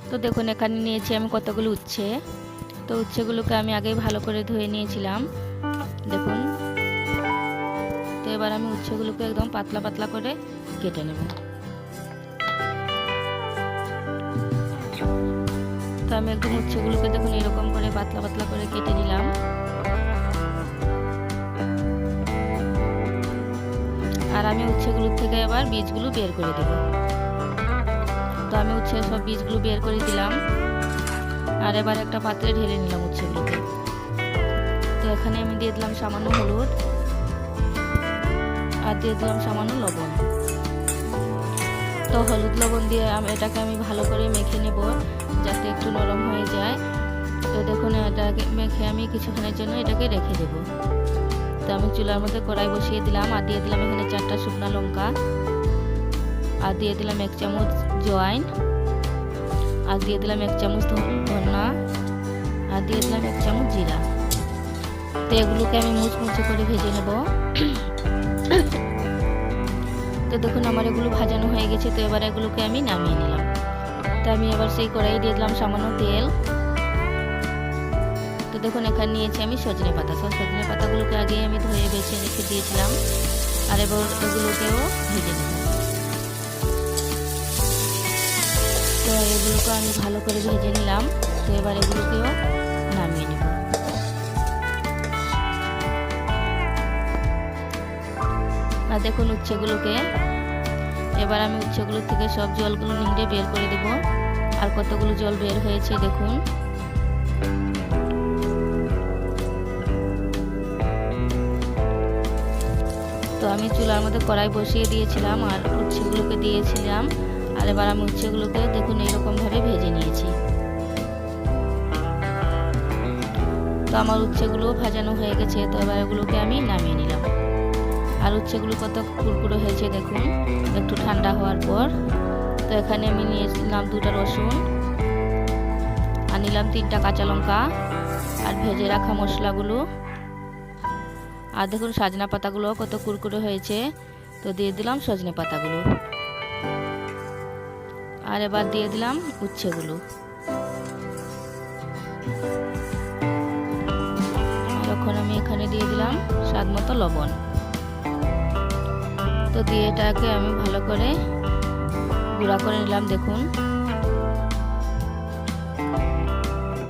তো দেখুন এখানে নিয়েছি আমি কতগুলো উচ্ছে। তো উচ্ছেগুলোকে আমি আগেই ভালো করে ধুয়ে নিয়েছিলাম দেখুন। তো এবার আমি উচ্ছেগুলোকে একদম পাতলা পাতলা করে কেটে নেব। তো আমি একদম উচ্ছেগুলোকে দেখুন এরকম করে পাতলা পাতলা করে কেটে নিলাম। আর আমি উচ্ছেগুলোর থেকে এবার বীজগুলো বের করে দেব। তো আমি উচ্ছের সব বীজগুলো বের করে দিলাম। আর এবার একটা পাত্রে ঢেলে নিলাম উচ্ছেগুলোকে। তো এখানে আমি দিয়ে দিলাম সামান্য হলুদ আর দিয়ে দিলাম সামান্য লবণ। তো হলুদ লবণ দিয়ে এটাকে আমি ভালো করে মেখে নেব যাতে একটু নরম হয়ে যায়। তো দেখুন এটাকে মেখে আমি কিছুক্ষণের জন্য এটাকে রেখে দেব। তো আমি চুলার মধ্যে কড়াই বসিয়ে দিলাম আর দিয়ে দিলাম এখানে 4টা শুকনো লঙ্কা আর দিয়ে দিলাম 1 চামচ জোয়াইন আর দিয়ে দিলাম 1 চামচ ধনা আর দিয়ে দিলাম 1 চামচ জিরা। তো এগুলোকে আমি মুচমুচে করে ভেজে নেব। তো দেখুন আমার এগুলো ভাজানো হয়ে গেছে। তো এবার এগুলোকে আমি নামিয়ে নিলাম। তো আমি এবার সেই কড়াই দিয়ে দিলাম সামান্য তেল। তো দেখুন এখানে নিয়েছি আমি সজনে পাতা। সজনে পাতাগুলোকে আগে আমি ধুয়ে বেছে রেখে দিয়েছিলাম। আর এবার এগুলোকেও ভেজে নেব। তো এগুলোকে আমি ভালো করে ভেজে নিলাম। তো এবার এগুলোকেও নামিয়ে নেব। আর দেখুন উচ্ছেগুলোকে এবার আমি উচ্ছেগুলোর থেকে সব জলগুলো নিংড়ে বের করে দেব। আর কতগুলো জল বের হয়েছে দেখুন। তো আমি চুলার মধ্যে কড়াই বসিয়ে দিয়েছিলাম আর উচ্ছেগুলোকে দিয়েছিলাম। আর এবার আমি উচ্ছেগুলোকে দেখুন এইরকম ভাবে ভেজে নিয়েছি। তো আমার উচ্ছেগুলো ভাজানো হয়ে গেছে। তো এবার এগুলোকে আমি নামিয়ে নিলাম। আর উচ্ছেগুলো কত কুরকুরে হয়েছে দেখুন একটু ঠান্ডা হওয়ার পর। তো এখানে আমি নিয়েছিলাম 2টা রসুন আর নিলাম 3টা কাঁচা লঙ্কা আর ভেজে রাখা মশলাগুলো। আর দেখুন সজনা পাতাগুলো কত কুরকুরে হয়েছে। তো দিয়ে দিলাম সজনে পাতাগুলো আর এবার দিয়ে দিলাম উচ্ছেগুলো। আর এখন আমি এখানে দিয়ে দিলাম স্বাদ মতো লবণ। তো দিয়ে এটাকে আমি ভালো করে গুঁড়া করে নিলাম দেখুন।